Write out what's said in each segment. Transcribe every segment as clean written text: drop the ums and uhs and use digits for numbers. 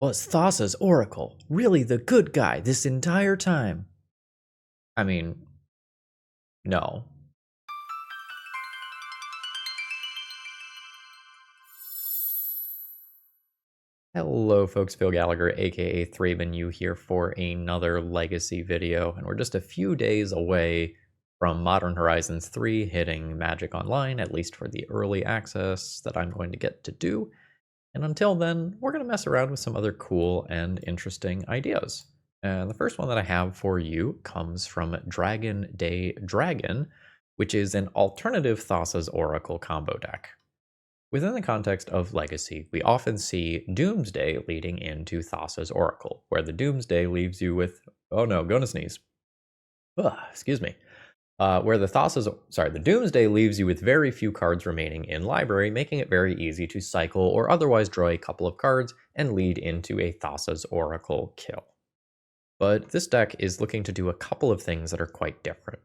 Was Thassa's oracle really the good guy this entire time? I mean, no. Hello folks, Phil Gallagher, aka ThrabenU here for another Legacy video, and we're just a few days away from Modern Horizons 3 hitting Magic Online, at least for the early access that I'm going to get to do. And until then, we're going to mess around with some other cool and interesting ideas. And the first one that I have for you comes from Dragon Day Dragon, which is an alternative Thassa's Oracle combo deck. Within the context of Legacy, we often see Doomsday leading into Thassa's Oracle, where the Doomsday leaves you with, oh no, gonna sneeze. Excuse me. Where the Doomsday leaves you with very few cards remaining in library, making it very easy to cycle or otherwise draw a couple of cards and lead into a Thassa's Oracle kill. But this deck is looking to do a couple of things that are quite different.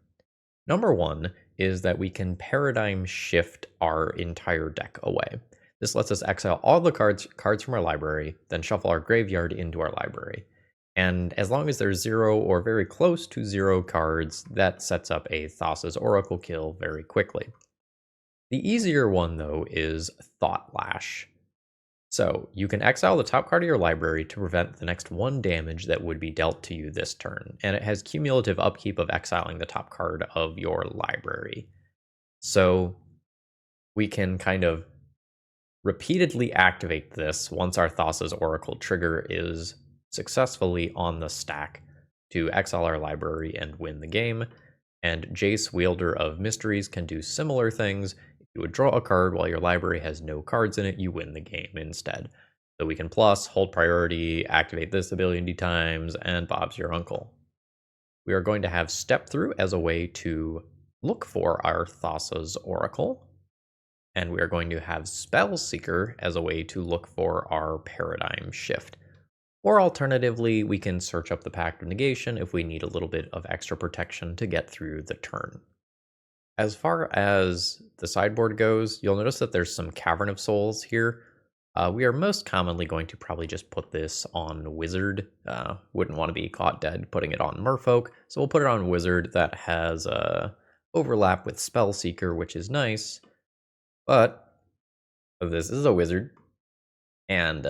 Number one is that we can paradigm shift our entire deck away. This lets us exile all the cards from our library, then shuffle our graveyard into our library. And as long as there's 0 or very close to 0 cards, that sets up a Thassa's Oracle kill very quickly. The easier one, though, is Thought Lash. So you can exile the top card of your library to prevent the next 1 damage that would be dealt to you this turn, and it has cumulative upkeep of exiling the top card of your library. So we can kind of repeatedly activate this once our Thassa's Oracle trigger is successfully on the stack to exile our library and win the game. And Jace, Wielder of Mysteries, can do similar things. You would draw a card while your library has no cards in it, you win the game instead. So we can plus, hold priority, activate this ability times, and Bob's your uncle. We are going to have Step Through as a way to look for our Thassa's Oracle. And we are going to have Spell Seeker as a way to look for our Paradigm Shift. Or alternatively, we can search up the Pact of Negation if we need a little bit of extra protection to get through the turn. As far as the sideboard goes, you'll notice that there's some Cavern of Souls here. We are most commonly going to probably just put this on Wizard. Wouldn't want to be caught dead putting it on Merfolk, so we'll put it on Wizard. That has overlap with Spellseeker, which is nice. But this is a Wizard, and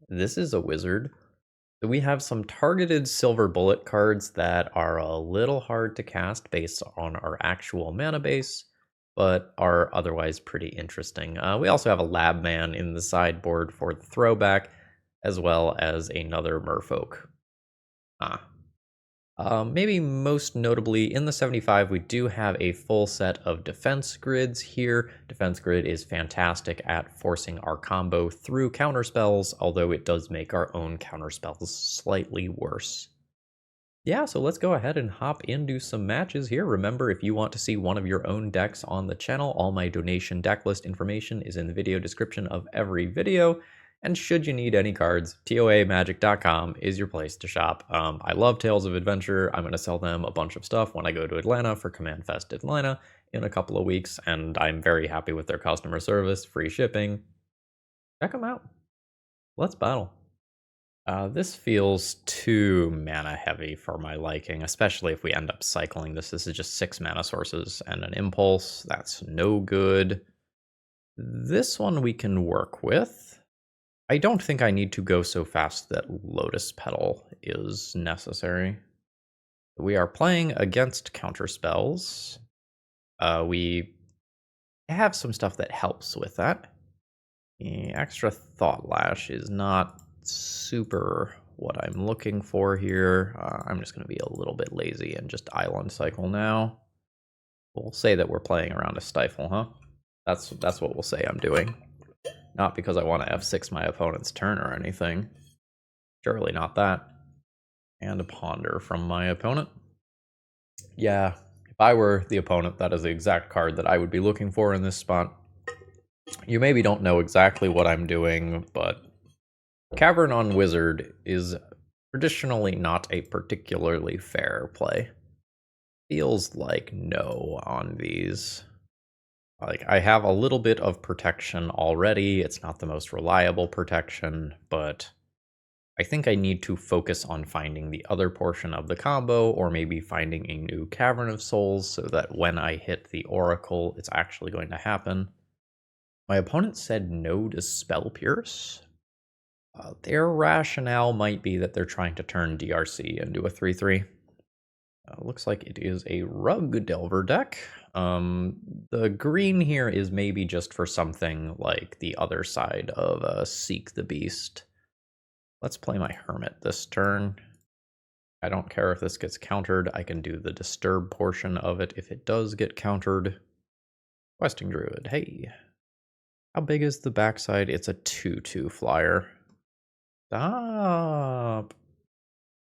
this is a Wizard. So we have some targeted Silver Bullet cards that are a little hard to cast based on our actual mana base, but are otherwise pretty interesting. We also have a Lab Man in the sideboard for the throwback, as well as another Merfolk. Maybe most notably, in the 75, we do have a full set of defense grids here. Defense grid is fantastic at forcing our combo through counterspells, although it does make our own counterspells slightly worse. Yeah, so let's go ahead and hop into some matches here. Remember, if you want to see one of your own decks on the channel, all my donation deck list information is in the video description of every video. And should you need any cards, TOAmagic.com is your place to shop. I love Tales of Adventure. I'm going to sell them a bunch of stuff when I go to Atlanta for Command Fest Atlanta in a couple of weeks, and I'm very happy with their customer service, free shipping. Check them out. Let's battle. This feels too mana heavy for my liking, especially if we end up cycling this. This is just 6 mana sources and an impulse. That's no good. This one we can work with. I don't think I need to go so fast that Lotus Petal is necessary. We are playing against counterspells. We have some stuff that helps with that. The extra Thought Lash is not super what I'm looking for here. I'm just going to be a little bit lazy and just Island Cycle now. We'll say that we're playing around a Stifle, huh? That's what we'll say I'm doing. Not because I want to F6 my opponent's turn or anything. Surely not that. And a Ponder from my opponent. Yeah, if I were the opponent, that is the exact card that I would be looking for in this spot. You maybe don't know exactly what I'm doing, but Cavern on Wizard is traditionally not a particularly fair play. Feels like no on these. Like, I have a little bit of protection already. It's not the most reliable protection, but I think I need to focus on finding the other portion of the combo, or maybe finding a new Cavern of Souls so that when I hit the Oracle, it's actually going to happen. My opponent said no to Spell Pierce. Their rationale might be that they're trying to turn DRC into a 3-3. Looks like it is a Rug Delver deck. The green here is maybe just for something like the other side of Seek the Beast. Let's play my Hermit this turn. I don't care if this gets countered. I can do the Disturb portion of it if it does get countered. Questing Druid, hey. How big is the backside? It's a 2/2 flyer. Stop.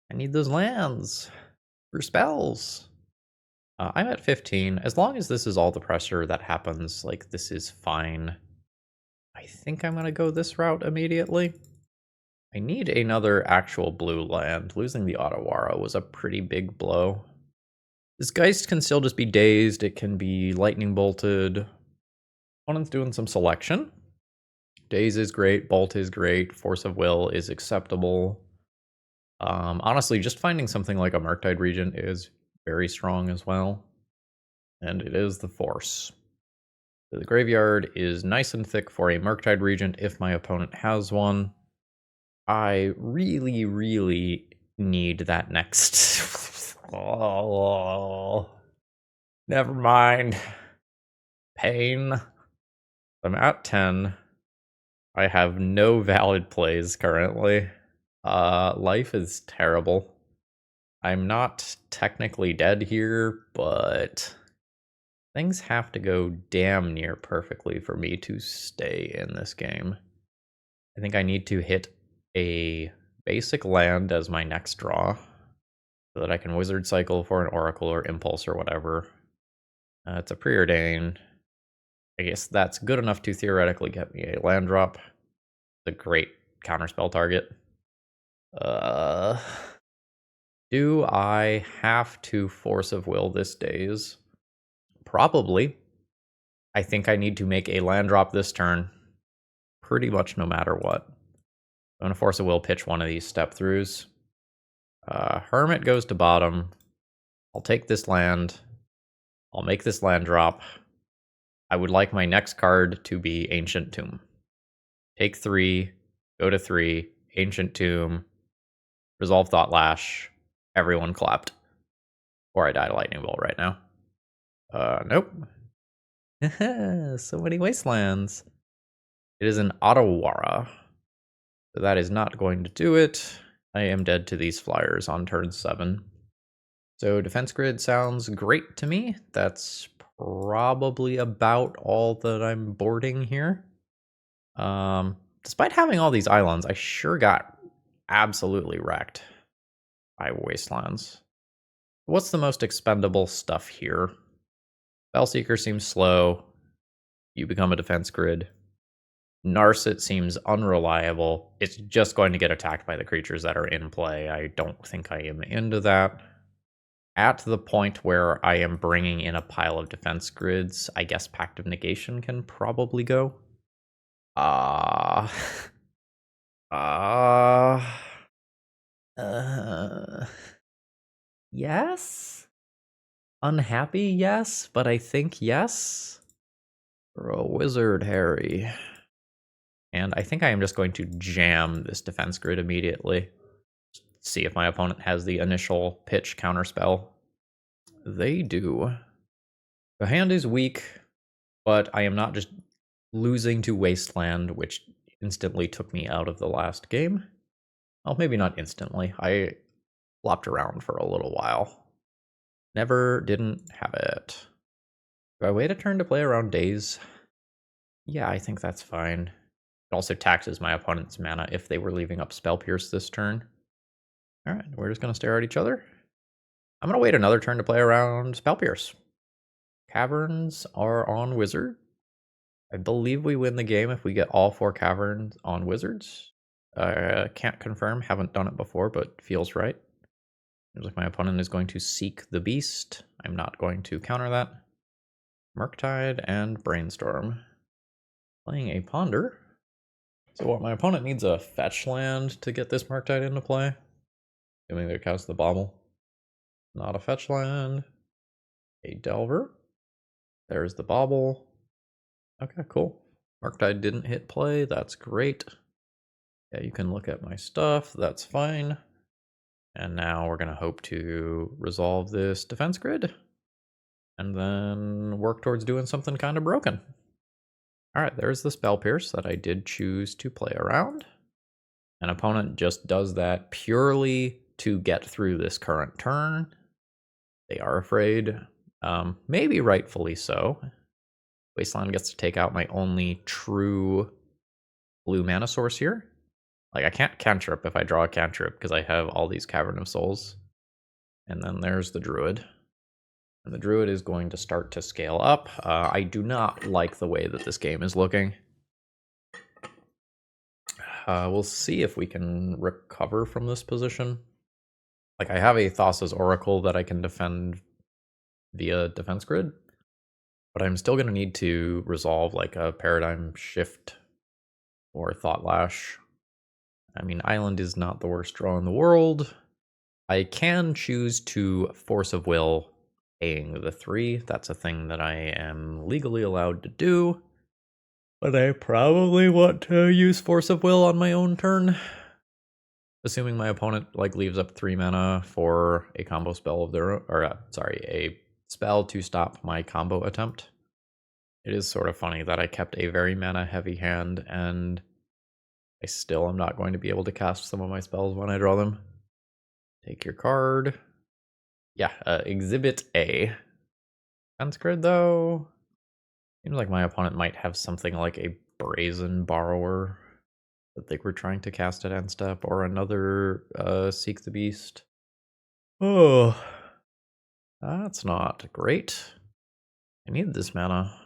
I need those lands for spells. I'm at 15. As long as this is all the pressure that happens, like, this is fine. I think I'm going to go this route immediately. I need another actual blue land. Losing the Otawara was a pretty big blow. This Geist can still just be dazed. It can be lightning bolted. Opponent's doing some selection. Daze is great. Bolt is great. Force of Will is acceptable. Honestly, just finding something like a Murktide Regent is very strong as well. And it is the Force. So the graveyard is nice and thick for a Murktide Regent if my opponent has one. I really, really need that next. Oh, never mind. Pain. I'm at 10. I have no valid plays currently. Life is terrible. I'm not technically dead here, but things have to go damn near perfectly for me to stay in this game. I think I need to hit a basic land as my next draw so that I can Wizard Cycle for an Oracle or Impulse or whatever. It's a Preordain. I guess that's good enough to theoretically get me a land drop. It's a great counterspell target. Do I have to Force of Will this days? Probably. I think I need to make a land drop this turn, pretty much no matter what. I'm going to Force of Will pitch one of these step throughs. Hermit goes to bottom. I'll take this land. I'll make this land drop. I would like my next card to be Ancient Tomb. Take 3, go to 3, Ancient Tomb, Resolve Thought Lash. Everyone clapped. Or I died a lightning bolt right now. Nope. So many wastelands. It is an Otawara. So that is not going to do it. I am dead to these flyers on turn 7. So defense grid sounds great to me. That's probably about all that I'm boarding here. Despite having all these islands, I sure got absolutely wrecked by wastelands. What's the most expendable stuff here? Spellseeker seems slow. You become a defense grid. Narset seems unreliable. It's just going to get attacked by the creatures that are in play. I don't think I am into that. At the point where I am bringing in a pile of defense grids, I guess Pact of Negation can probably go. Yes? Unhappy, yes, but I think yes. For a wizard, Harry. And I think I am just going to jam this defense grid immediately. See if my opponent has the initial pitch counterspell. They do. The hand is weak, but I am not just losing to Wasteland, which instantly took me out of the last game. Well, maybe not instantly. I flopped around for a little while. Didn't have it. Do I wait a turn to play around Daze? Yeah, I think that's fine. It also taxes my opponent's mana if they were leaving up Spell Pierce this turn. Alright, we're just going to stare at each other. I'm going to wait another turn to play around Spell Pierce. Caverns are on Wizard. I believe we win the game if we get all 4 caverns on Wizards. Can't confirm, haven't done it before, but feels right. Seems like my opponent is going to Seek the Beast. I'm not going to counter that. Murktide and Brainstorm. Playing a Ponder. So what, my opponent needs a fetch land to get this Murktide into play? Assuming they cast the Bauble. Not a fetch land. A Delver. There's the Bauble. Okay, cool. Murktide didn't hit play, that's great. Yeah, you can look at my stuff, that's fine. And now we're gonna hope to resolve this defense grid. And then work towards doing something kind of broken. Alright, there's the Spell Pierce that I did choose to play around. An opponent just does that purely to get through this current turn. They are afraid, maybe rightfully so. Wasteland gets to take out my only true blue mana source here. Like, I can't cantrip if I draw a cantrip because I have all these Cavern of Souls. And then there's the Druid. And the Druid is going to start to scale up. I do not like the way that this game is looking. We'll see if we can recover from this position. Like, I have a Thassa's Oracle that I can defend via Defense Grid. But I'm still going to need to resolve, like, a Paradigm Shift or Thought Lash. I mean, Island is not the worst draw in the world. I can choose to Force of Will paying the 3. That's a thing that I am legally allowed to do. But I probably want to use Force of Will on my own turn. Assuming my opponent like leaves up 3 mana for a combo spell of their own, or a spell to stop my combo attempt. It is sort of funny that I kept a very mana heavy hand and I still am not going to be able to cast some of my spells when I draw them. Take your card. Yeah, Exhibit A. Defense grid, though. Seems like my opponent might have something like a Brazen Borrower that they were trying to cast at end step, or another Seek the Beast. Oh, that's not great. I need this mana.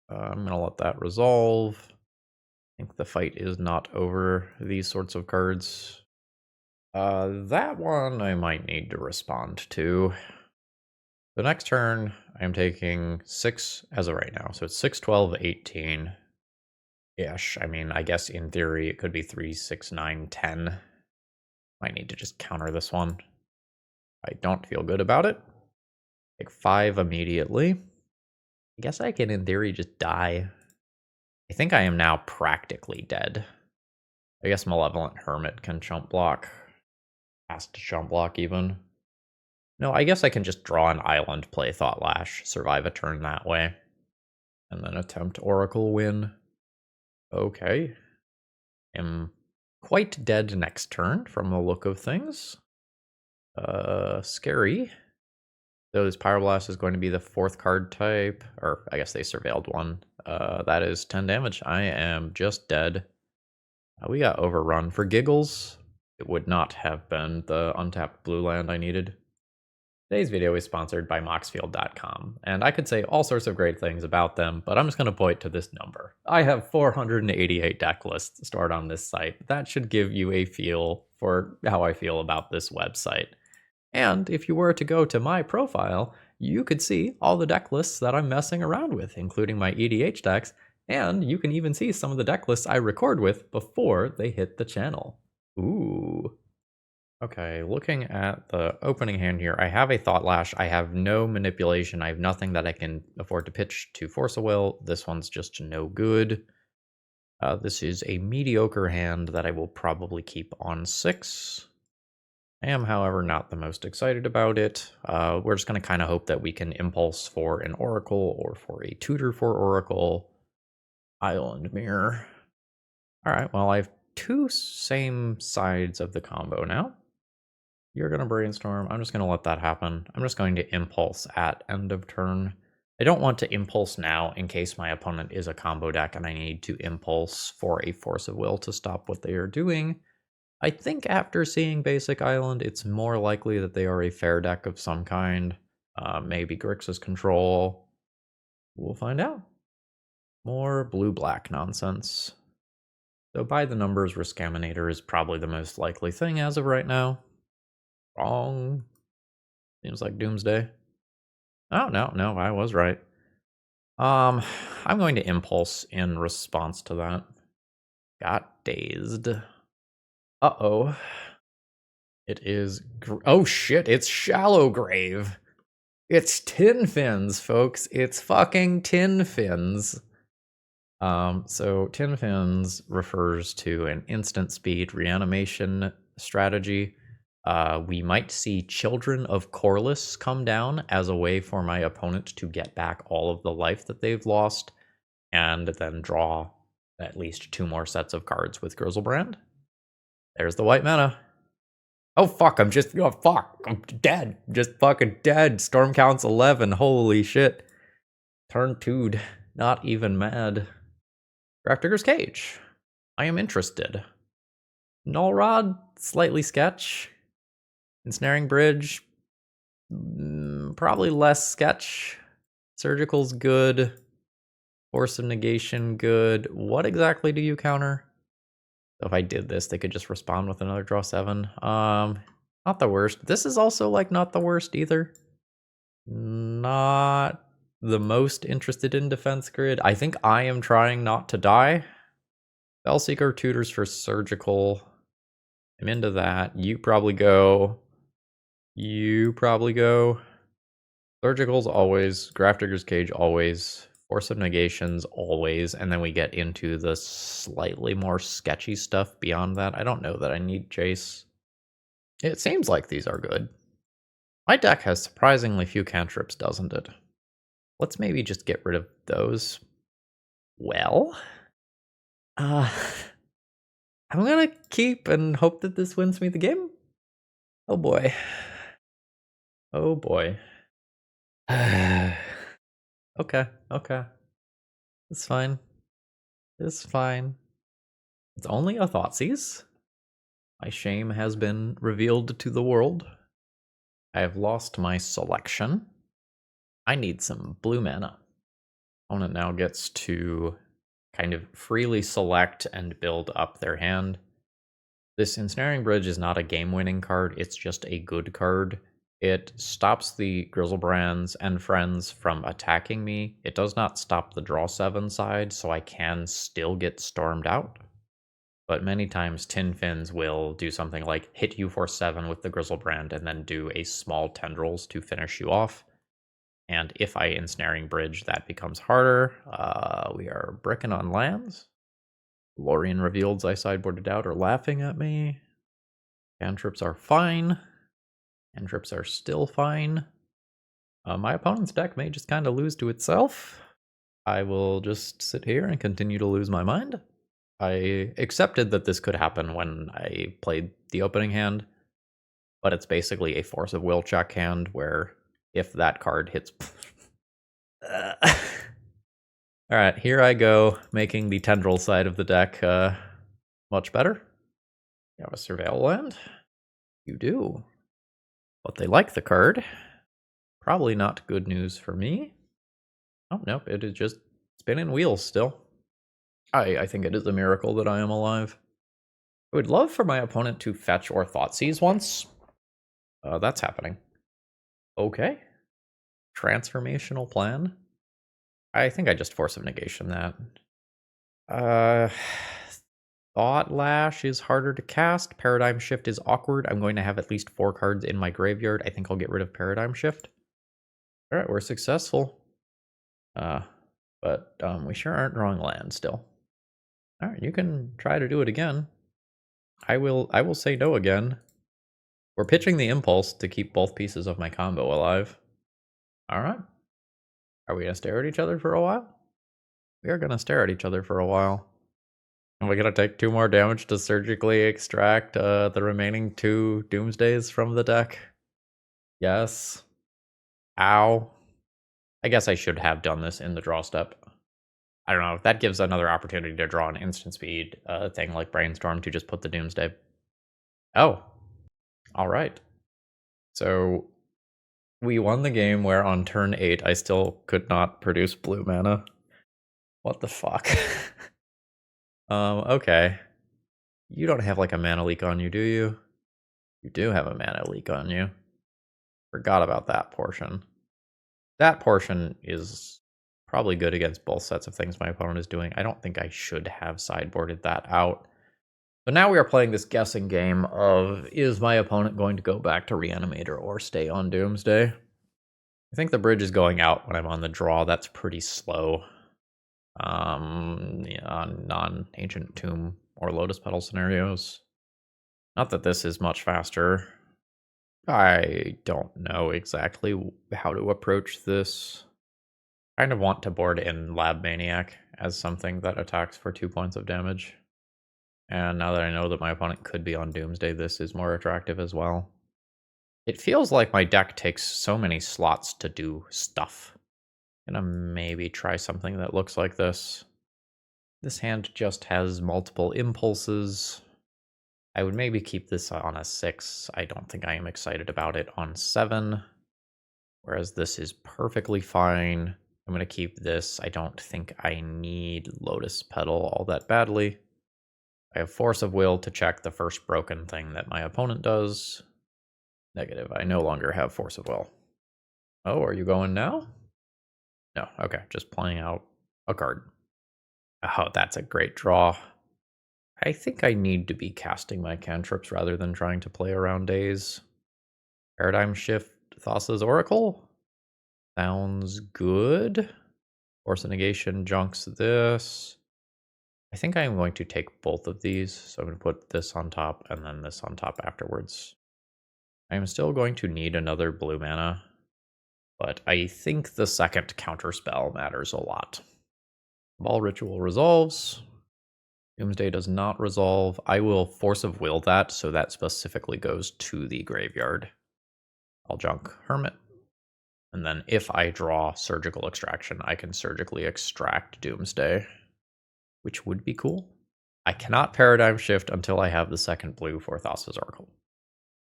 I'm gonna let that resolve. I think the fight is not over these sorts of cards. That one I might need to respond to. The next turn, I'm taking 6 as of right now. So it's 6, 12, 18. Ish. I mean, I guess in theory it could be 3, 6, 9, 10. Might need to just counter this one. I don't feel good about it. Take 5 immediately. I guess I can, in theory, just die. I think I am now practically dead. I guess Malevolent Hermit can chump block. Has to chump block even. No, I guess I can just draw an island, play Thought Lash, survive a turn that way. And then attempt Oracle win. Okay. Am quite dead next turn from the look of things. Scary. So this Pyroblast is going to be the 4th card type, or I guess they surveilled one. That is 10 damage. I am just dead. We got overrun. For giggles, it would not have been the untapped blue land I needed. Today's video is sponsored by Moxfield.com, and I could say all sorts of great things about them, but I'm just going to point to this number. I have 488 deck lists stored on this site. That should give you a feel for how I feel about this website. And if you were to go to my profile, you could see all the deck lists that I'm messing around with, including my EDH decks, and you can even see some of the deck lists I record with before they hit the channel. Ooh. Okay, looking at the opening hand here, I have a Thought Lash. I have no manipulation. I have nothing that I can afford to pitch to Force a Will. This one's just no good. This is a mediocre hand that I will probably keep on 6. I am, however, not the most excited about it. We're just going to kind of hope that we can impulse for an Oracle or for a tutor for Oracle. Island Mirror. All right, well, I have 2 same sides of the combo now. You're going to brainstorm. I'm just going to let that happen. I'm just going to impulse at end of turn. I don't want to impulse now in case my opponent is a combo deck and I need to impulse for a Force of Will to stop what they are doing. I think after seeing Basic Island, it's more likely that they are a fair deck of some kind. Maybe Grixis Control. We'll find out. More blue-black nonsense. So by the numbers, Riskaminator is probably the most likely thing as of right now. Wrong. Seems like Doomsday. Oh, no, I was right. I'm going to impulse in response to that. Got dazed. Uh-oh. It is... oh, shit. It's Shallow Grave. It's Tin Fins, folks. It's fucking Tin Fins. So Tin Fins refers to an instant speed reanimation strategy. We might see Children of Corliss come down as a way for my opponent to get back all of the life that they've lost, and then draw at least 2 more sets of cards with Grizzlebrand. There's the white mana. Oh fuck, I'm dead. Just fucking dead. Storm count's 11, holy shit. Turn 2'd, not even mad. Grafdigger's Cage. I am interested. Null Rod, slightly sketch. Ensnaring Bridge, probably less sketch. Surgical's good. Force of Negation, good. What exactly do you counter? So if I did this, they could just respond with another draw 7. Not the worst. This is also like not the worst either. Not the most interested in defense grid. I think I am trying not to die. Spellseeker tutors for surgical. I'm into that. You probably go. You probably go. Surgical's always. Grafdigger's Cage always. Force of Negations always. And then we get into the slightly more sketchy stuff beyond that. I don't know that I need Jace. It seems like these are good. My deck has surprisingly few cantrips, doesn't it? Let's maybe just get rid of those. Well, I'm gonna keep and hope that this wins me the game. Oh boy. Oh boy. Okay. It's fine. It's fine. It's only a Thoughtseize. My shame has been revealed to the world. I have lost my selection. I need some blue mana. Opponent now gets to kind of freely select and build up their hand. This Ensnaring Bridge is not a game-winning card, it's just a good card. It stops the Grizzlebrands and friends from attacking me. It does not stop the draw 7 side, so I can still get stormed out. But many times Tin Fins will do something like hit you for 7 with the Grizzlebrand and then do a small Tendrils to finish you off. And if I Ensnaring Bridge, that becomes harder. We are bricking on lands. Lorien Revealeds I sideboarded out are laughing at me. Cantrips are fine. Cantrips are still fine. My opponent's deck may just kind of lose to itself. I will just sit here and continue to lose my mind. I accepted that this could happen when I played the opening hand, but it's basically a Force of Will check hand where if that card hits... Alright, here I go, making the Tendril side of the deck much better. You have a Surveil land? You do. But they like the card. Probably not good news for me. Oh, nope, it is just spinning wheels still. I think it is a miracle that I am alive. I would love for my opponent to fetch or Thoughtseize once. That's happening. Okay. Transformational plan. I think I just Force of Negation that. Thought Lash is harder to cast. Paradigm Shift is awkward. I'm going to have at least 4 cards in my graveyard. I think I'll get rid of Paradigm Shift. Alright, we're successful. But we sure aren't drawing land still. Alright, you can try to do it again. I will say no again. We're pitching the Impulse to keep both pieces of my combo alive. Alright. Are we gonna stare at each other for a while? We are gonna stare at each other for a while. And we're gonna take 2 more damage to surgically extract the remaining 2 Doomsdays from the deck. Yes. Ow. I guess I should have done this in the draw step. I don't know, that gives another opportunity to draw an instant speed thing like Brainstorm to just put the Doomsday. Oh. Alright. So we won the game where on turn 8 I still could not produce blue mana. What the fuck? Okay. You don't have like a mana leak on you, do you? You do have a mana leak on you. Forgot about that portion. That portion is probably good against both sets of things my opponent is doing. I don't think I should have sideboarded that out. So now we are playing this guessing game of, is my opponent going to go back to Reanimator or stay on Doomsday? I think the bridge is going out when I'm on the draw. That's pretty slow. Yeah, non-Ancient Tomb or Lotus Petal scenarios. Not that this is much faster. I don't know exactly how to approach this. I kind of want to board in Lab Maniac as something that attacks for 2 points of damage. And now that I know that my opponent could be on Doomsday, this is more attractive as well. It feels like my deck takes so many slots to do stuff. I'm gonna maybe try something that looks like this. This hand just has multiple impulses. I would maybe keep this on a 6. I don't think I am excited about it on 7. Whereas this is perfectly fine. I'm going to keep this. I don't think I need Lotus Petal all that badly. I have Force of Will to check the first broken thing that my opponent does. Negative. I no longer have Force of Will. Oh, are you going now? No. Okay, just playing out a card. Oh, that's a great draw. I think I need to be casting my cantrips rather than trying to play around days. Paradigm Shift Thassa's Oracle? Sounds good. Force of Negation junks this. I think I am going to take both of these. So I'm going to put this on top and then this on top afterwards. I am still going to need another blue mana, but I think the second counter spell matters a lot. Ball Ritual resolves. Doomsday does not resolve. I will Force of Will that, so that specifically goes to the graveyard. I'll junk Hermit. And then if I draw Surgical Extraction, I can surgically extract Doomsday, which would be cool. I cannot Paradigm Shift until I have the second blue for Thassa's Oracle.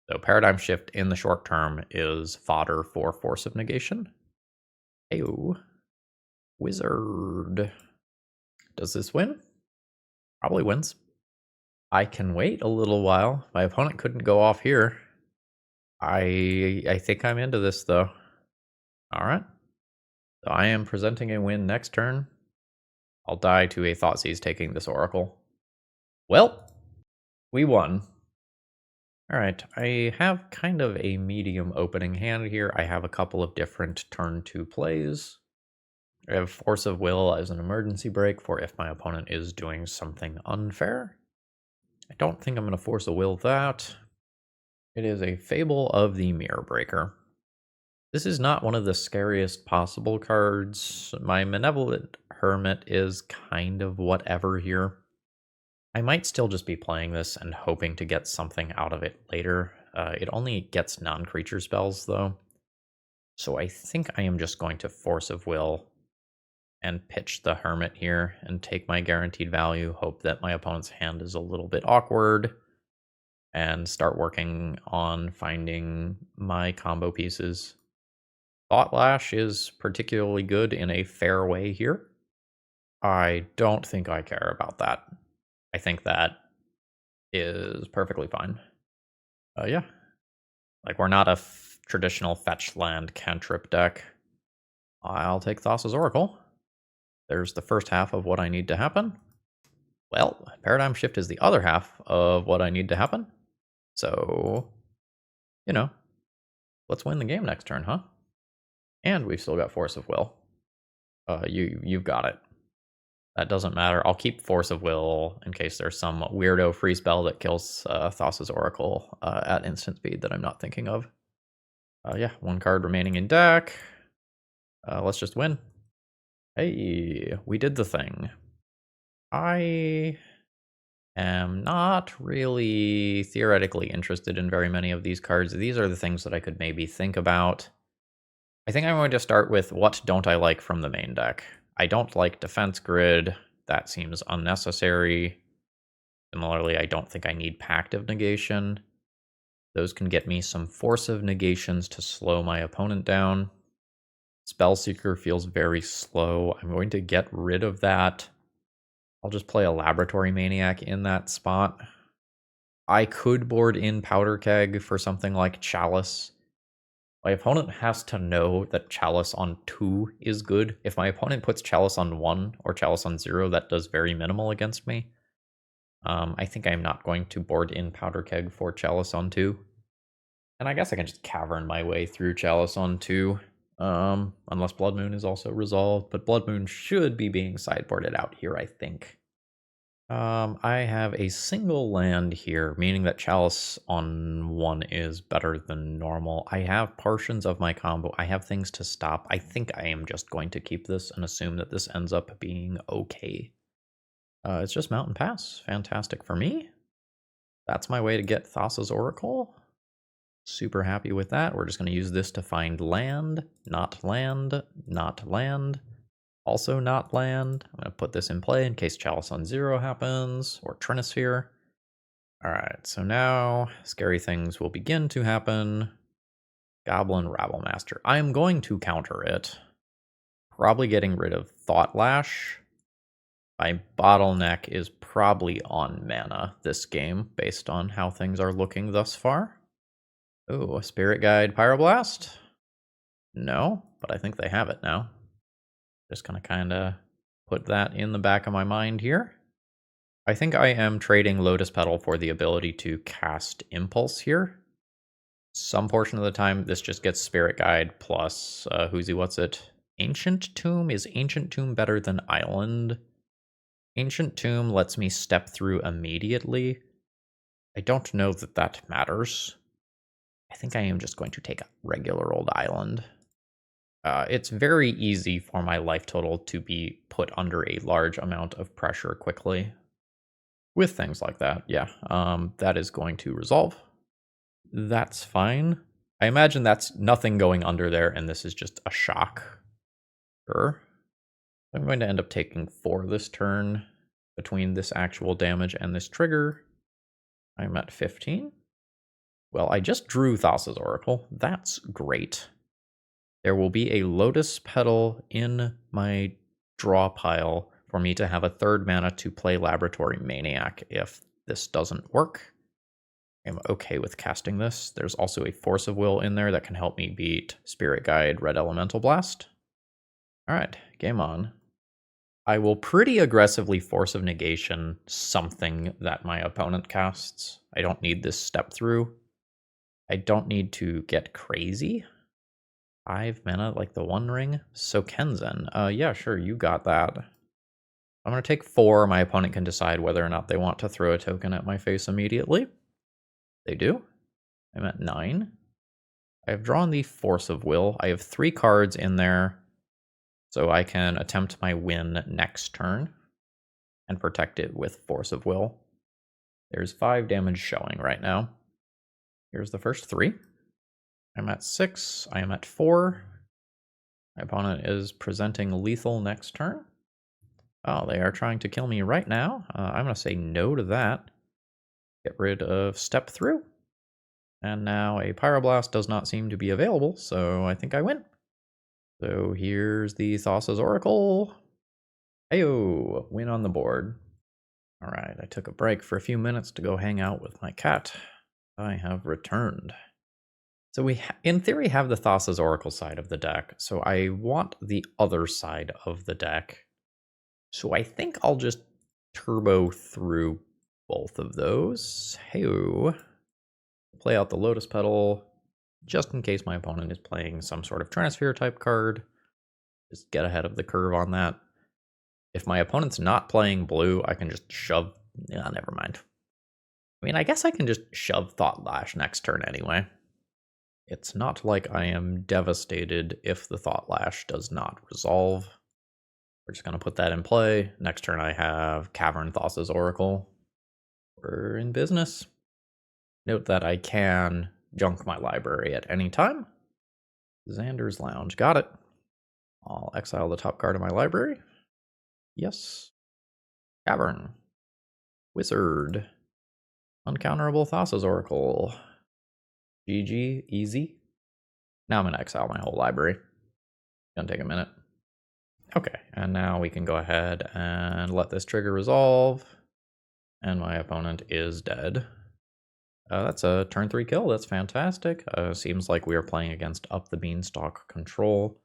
So Paradigm Shift in the short term is fodder for Force of Negation. Heyo. Wizard. Does this win? Probably wins. I can wait a little while. My opponent couldn't go off here. I think I'm into this though. All right. So I am presenting a win next turn. I'll die to a Thoughtseize taking this Oracle. Well, we won. All right, I have kind of a medium opening hand here. I have a couple of different turn 2 plays. I have Force of Will as an emergency break for if my opponent is doing something unfair. I don't think I'm going to Force of Will that. It is a Fable of the Mirror Breaker. This is not one of the scariest possible cards. My Malevolent Hermit is kind of whatever here. I might still just be playing this and hoping to get something out of it later. It only gets non-creature spells, though. So I think I am just going to Force of Will and pitch the Hermit here and take my guaranteed value, hope that my opponent's hand is a little bit awkward, and start working on finding my combo pieces. Thought Lash is particularly good in a fair way here. I don't think I care about that. I think that is perfectly fine. Yeah. Like, we're not a traditional fetch land cantrip deck. I'll take Thassa's Oracle. There's the first half of what I need to happen. Well, Paradigm Shift is the other half of what I need to happen. So, you know, let's win the game next turn, huh? And we've still got Force of Will. You've got it. That doesn't matter. I'll keep Force of Will in case there's some weirdo free spell that kills Thassa's Oracle at instant speed that I'm not thinking of. Yeah, 1 card remaining in deck. Let's just win. Hey, we did the thing. I am not really theoretically interested in very many of these cards. These are the things that I could maybe think about. I think I'm going to start with what don't I like from the main deck. I don't like Defense Grid. That seems unnecessary. Similarly, I don't think I need Pact of Negation. Those can get me some Force of Negations to slow my opponent down. Spellseeker feels very slow. I'm going to get rid of that. I'll just play a Laboratory Maniac in that spot. I could board in Powder Keg for something like Chalice. My opponent has to know that Chalice on 2 is good. If my opponent puts Chalice on 1 or Chalice on 0, that does very minimal against me. I think I'm not going to board in Powder Keg for Chalice on 2. And I guess I can just Cavern my way through Chalice on 2. Unless Blood Moon is also resolved. But Blood Moon should be being sideboarded out here, I think. I have a single land here, meaning that Chalice on 1 is better than normal. I have portions of my combo. I have things to stop. I think I am just going to keep this and assume that this ends up being okay. It's just Mountain Pass. Fantastic for me. That's my way to get Thassa's Oracle. Super happy with that. We're just going to use this to find land, not land, not land. Also not land. I'm going to put this in play in case Chalice on 0 happens, or Trinisphere. Alright, so now scary things will begin to happen. Goblin Rabblemaster. I am going to counter it. Probably getting rid of Thought Lash. My bottleneck is probably on mana this game, based on how things are looking thus far. Ooh, a Spirit Guide Pyroblast? No, but I think they have it now. Just gonna kinda put that in the back of my mind here. I think I am trading Lotus Petal for the ability to cast Impulse here. Some portion of the time, this just gets Spirit Guide plus, what's it? Ancient Tomb? Is Ancient Tomb better than Island? Ancient Tomb lets me step through immediately. I don't know that that matters. I think I am just going to take a regular old Island. It's very easy for my life total to be put under a large amount of pressure quickly. With things like that, yeah. That is going to resolve. That's fine. I imagine that's nothing going under there, and this is just a shock. Sure. I'm going to end up taking 4 this turn between this actual damage and this trigger. I'm at 15. Well, I just drew Thassa's Oracle. That's great. There will be a Lotus Petal in my draw pile for me to have a 3rd mana to play Laboratory Maniac if this doesn't work. I'm okay with casting this. There's also a Force of Will in there that can help me beat Spirit Guide Red Elemental Blast. Alright, game on. I will pretty aggressively Force of Negation something that my opponent casts. I don't need this step through. I don't need to get crazy. 5 mana, like the One Ring. So Kenzen. Yeah, sure, you got that. I'm going to take 4. My opponent can decide whether or not they want to throw a token at my face immediately. They do. I'm at 9. I have drawn the Force of Will. I have 3 cards in there, so I can attempt my win next turn and protect it with Force of Will. There's 5 damage showing right now. Here's the first 3. I'm at 6. I am at 4. My opponent is presenting lethal next turn. Oh, they are trying to kill me right now. I'm going to say no to that. Get rid of step through. And now a Pyroblast does not seem to be available, so I think I win. So here's the Thassa's Oracle. Heyo, win on the board. All right, I took a break for a few minutes to go hang out with my cat. I have returned. So we, in theory, have the Thassa's Oracle side of the deck, so I want the other side of the deck. So I think I'll just turbo through both of those. Hey-o. Play out the Lotus Petal, just in case my opponent is playing some sort of Trinisphere type card. Just get ahead of the curve on that. If my opponent's not playing blue, I can just shove... Yeah, never mind. I mean, I guess I can just shove Thought Lash next turn anyway. It's not like I am devastated if the Thought Lash does not resolve. We're just going to put that in play. Next turn I have Cavern Thassa's Oracle. We're in business. Note that I can junk my library at any time. Xander's Lounge. Got it. I'll exile the top card of my library. Yes. Cavern. Wizard. Uncounterable Thassa's Oracle. GG. Easy. Now I'm going to exile my whole library. Gonna take a minute. Okay, and now we can go ahead and let this trigger resolve. And my opponent is dead. That's a turn 3 kill. That's fantastic. Seems like we are playing against Up the Beanstalk control.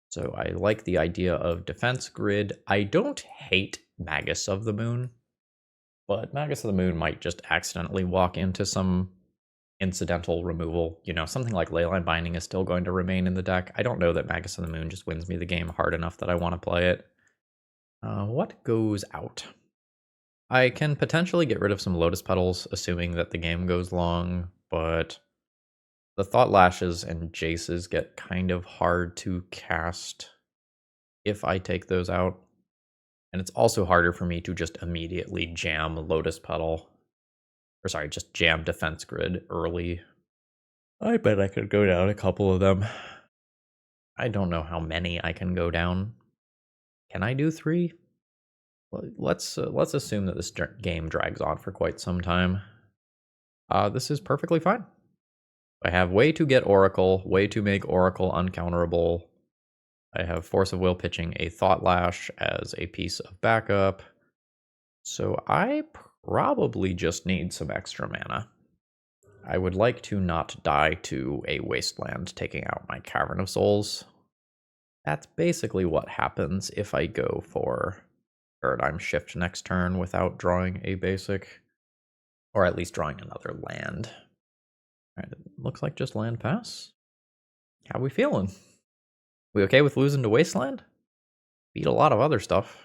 So I like the idea of defense grid. I don't hate Magus of the Moon, but Magus of the Moon might just accidentally walk into some incidental removal. You know, something like Leyline Binding is still going to remain in the deck. I don't know that Magus of the Moon just wins me the game hard enough that I want to play it. What goes out? I can potentially get rid of some Lotus Petals, assuming that the game goes long, but the Thought Lashes and Jaces get kind of hard to cast if I take those out. And it's also harder for me to just immediately jam Lotus Petal. Or sorry, just jam Defense Grid early. I bet I could go down a couple of them. I don't know how many I can go down. Can I do 3? Well, let's assume that this game drags on for quite some time. This is perfectly fine. I have way to get Oracle, way to make Oracle uncounterable. I have Force of Will pitching a Thought Lash as a piece of backup. So I probably just need some extra mana. I would like to not die to a Wasteland taking out my Cavern of Souls. That's basically what happens if I go for Paradigm Shift next turn without drawing a basic, or at least drawing another land. All right, it looks like just land pass. How we feeling? We okay with losing to Wasteland? Beat a lot of other stuff.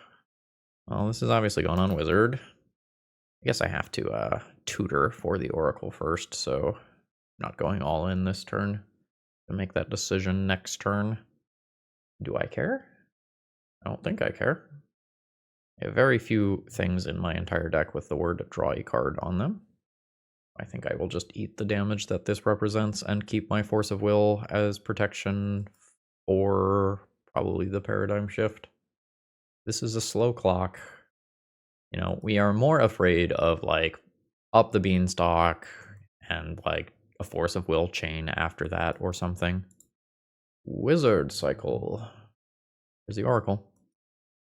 Well, this is obviously going on Wizard. I guess I have to tutor for the Oracle first, so I'm not going all in this turn to make that decision next turn. Do I care? I don't think I care. I have very few things in my entire deck with the word draw a card on them. I think I will just eat the damage that this represents and keep my Force of Will as protection for probably the Paradigm Shift. This is a slow clock. You know, we are more afraid of like Up the Beanstalk and like a Force of Will chain after that or something. Wizard cycle. There's the Oracle.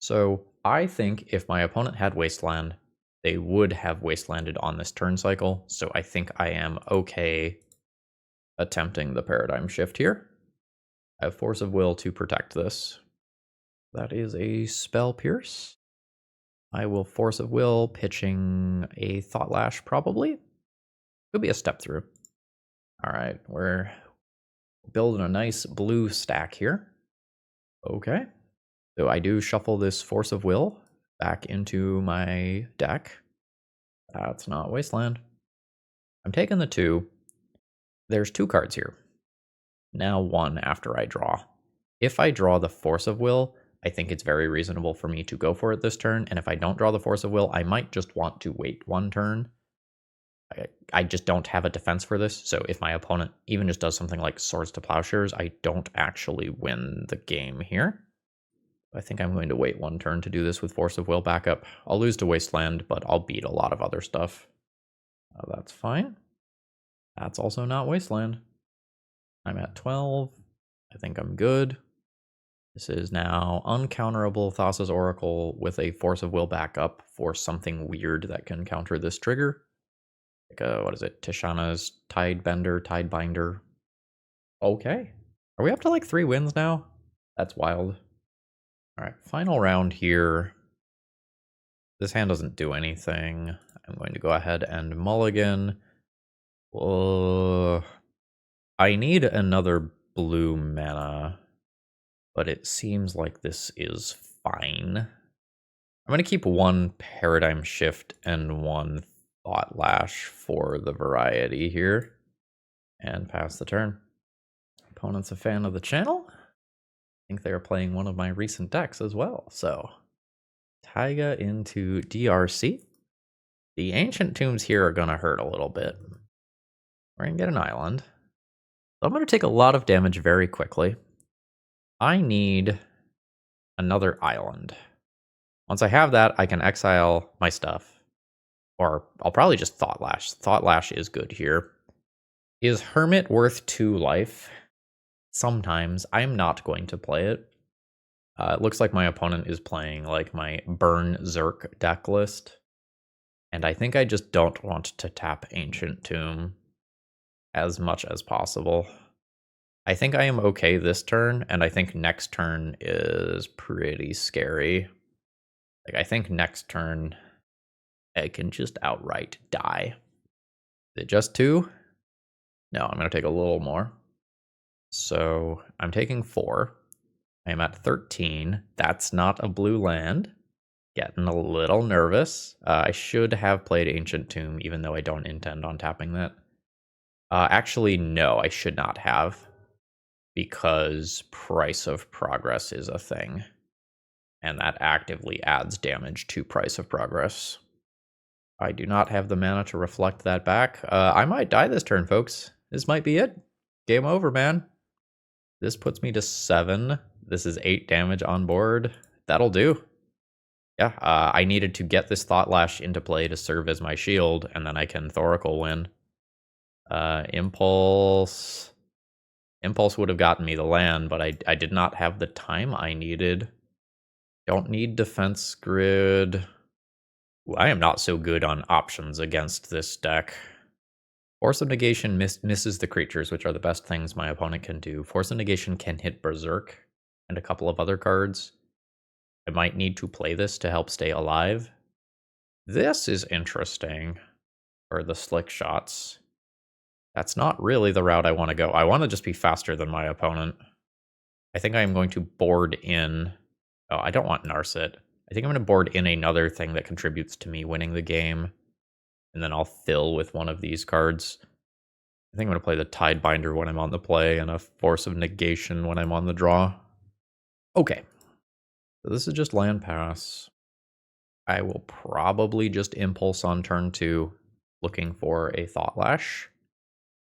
So I think if my opponent had Wasteland, they would have Wastelanded on this turn cycle. So I think I am okay attempting the Paradigm Shift here. I have Force of Will to protect this. That is a Spell Pierce. I will Force of Will, pitching a Thought Lash probably. Could be a step through. All right, we're building a nice blue stack here. Okay. So I do shuffle this Force of Will back into my deck. That's not Wasteland. I'm taking the 2. There's 2 cards here. Now 1 after I draw. If I draw the Force of Will, I think it's very reasonable for me to go for it this turn. And if I don't draw the Force of Will, I might just want to wait 1 turn. I just don't have a defense for this. So if my opponent even just does something like Swords to Plowshares, I don't actually win the game here. I think I'm going to wait 1 turn to do this with Force of Will backup. I'll lose to Wasteland, but I'll beat a lot of other stuff. That's fine. That's also not Wasteland. I'm at 12. I think I'm good. This is now uncounterable Thassa's Oracle with a Force of Will backup for something weird that can counter this trigger. Like what is it? Tishana's Tidebinder. Okay. Are we up to like 3 wins now? That's wild. All right, final round here. This hand doesn't do anything. I'm going to go ahead and mulligan. I need another blue mana, but it seems like this is fine. I'm going to keep 1 Paradigm Shift and 1 Thought Lash for the variety here, and pass the turn. Opponent's a fan of the channel. I think they're playing one of my recent decks as well, so Taiga into DRC. The Ancient Tombs here are going to hurt a little bit. We're going to get an island. So I'm going to take a lot of damage very quickly. I need another island. Once I have that, I can exile my stuff. Or I'll probably just Thought Lash. Thought Lash is good here. Is Hermit worth 2 life? Sometimes. I'm not going to play it. It looks like my opponent is playing like my Burn Zerk deck list. And I think I just don't want to tap Ancient Tomb as much as possible. I think I am okay this turn, and I think next turn is pretty scary. Like, I think next turn I can just outright die. Is it just 2? No, I'm going to take a little more. So I'm taking 4. I'm at 13. That's not a blue land. Getting a little nervous. I should have played Ancient Tomb, even though I don't intend on tapping that. Actually, no, I should not have, because Price of Progress is a thing, and that actively adds damage to Price of Progress. I do not have the mana to reflect that back. I might die this turn, folks. This might be it. Game over, man. This puts me to 7. This is 8 damage on board. That'll do. Yeah, I needed to get this Thought Lash into play to serve as my shield, and then I can Thoracle win. Impulse. Impulse would have gotten me the land, but I did not have the time I needed. Don't need defense grid. Ooh, I am not so good on options against this deck. Force of Negation misses the creatures, which are the best things my opponent can do. Force of Negation can hit Berserk and a couple of other cards. I might need to play this to help stay alive. This is interesting. Or the Slick Shots. That's not really the route I want to go. I want to just be faster than my opponent. I think I'm going to board in... Oh, I don't want Narset. I think I'm going to board in another thing that contributes to me winning the game. And then I'll fill with one of these cards. I think I'm going to play the Tidebinder when I'm on the play, and a Force of Negation when I'm on the draw. Okay. So this is just land pass. I will probably just Impulse on turn 2, looking for a Thought Lash.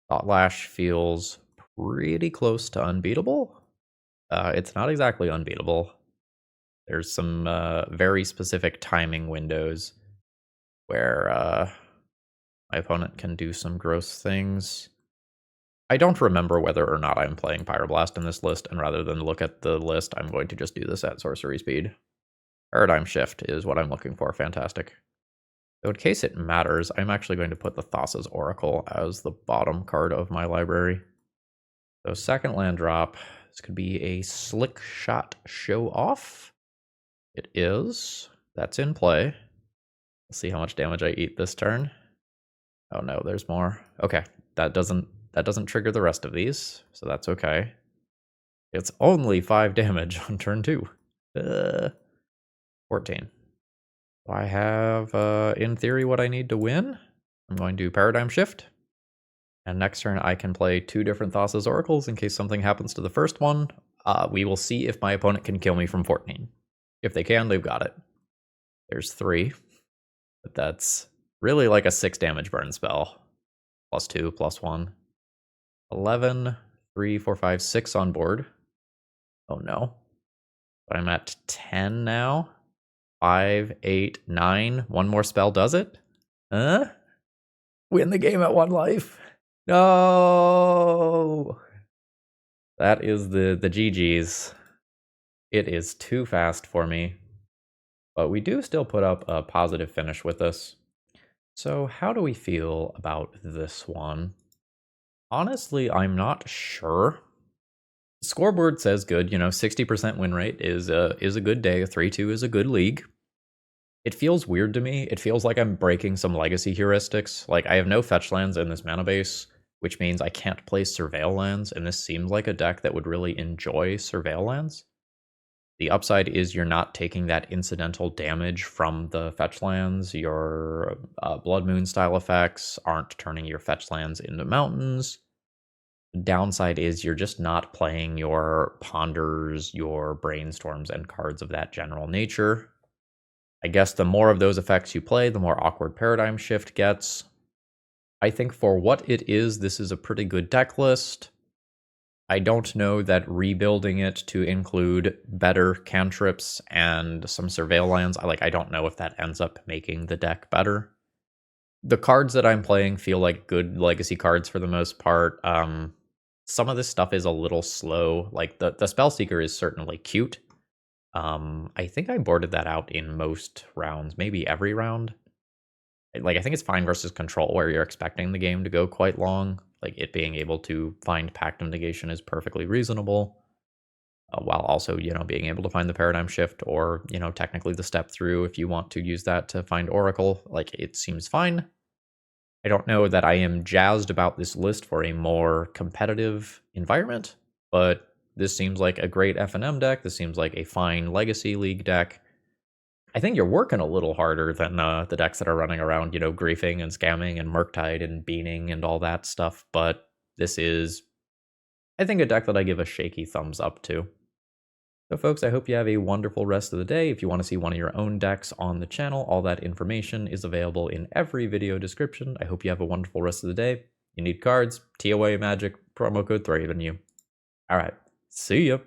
Thought Lash feels pretty close to unbeatable. It's not exactly unbeatable. There's some very specific timing windows where my opponent can do some gross things. I don't remember whether or not I'm playing Pyroblast in this list, and rather than look at the list, I'm going to just do this at sorcery speed. Paradigm Shift is what I'm looking for. Fantastic. So in case it matters, I'm actually going to put the Thassa's Oracle as the bottom card of my library. So second land drop. This could be a Slick Shot Show Off. It is. That's in play. Let's see how much damage I eat this turn. Oh no, there's more. Okay, that doesn't trigger the rest of these, so that's okay. It's only 5 damage on turn 2. 14. Do I have, in theory, what I need to win? I'm going to Paradigm Shift. And next turn I can play 2 different Thassa's Oracles in case something happens to the first one. We will see if my opponent can kill me from 14. If they can, they've got it. There's 3. But that's really like a 6 damage burn spell. +2, +1. 11, 3, 4, 5, 6 on board. Oh no. But I'm at 10 now. 5, 8, 9. One more spell does it? Huh? Win the game at 1 life. No! That is the GG's. It is too fast for me. But we do still put up a positive finish with this. So how do we feel about this one? Honestly, I'm not sure. The scoreboard says good, 60% win rate is a good day. A 3-2 is a good league. It feels weird to me. It feels like I'm breaking some legacy heuristics. Like, I have no fetch lands in this mana base, which means I can't play Surveil lands, and this seems like a deck that would really enjoy Surveil lands. The upside is you're not taking that incidental damage from the fetch lands. Your Blood Moon style effects aren't turning your fetch lands into mountains. The downside is you're just not playing your Ponders, your Brainstorms, and cards of that general nature. I guess the more of those effects you play, the more awkward Paradigm Shift gets. I think for what it is, this is a pretty good deck list. I don't know that rebuilding it to include better cantrips and some Surveil lands, I don't know if that ends up making the deck better. The cards that I'm playing feel like good legacy cards for the most part. Some of this stuff is a little slow. Like the Spellseeker is certainly cute. I think I boarded that out in most rounds, maybe every round. Like, I think it's fine versus Control, where you're expecting the game to go quite long. Like, it being able to find Pact of Negation is perfectly reasonable, while also, being able to find the Paradigm Shift or, technically the Step Through if you want to use that to find Oracle. Like, it seems fine. I don't know that I am jazzed about this list for a more competitive environment, but this seems like a great F&M deck. This seems like a fine Legacy League deck. I think you're working a little harder than the decks that are running around, griefing and scamming and Murktide and beaning and all that stuff, but this is, I think, a deck that I give a shaky thumbs up to. So folks, I hope you have a wonderful rest of the day. If you want to see one of your own decks on the channel, all that information is available in every video description. I hope you have a wonderful rest of the day. You need cards, TOA Magic, promo code ThrabenU. Alright, see ya!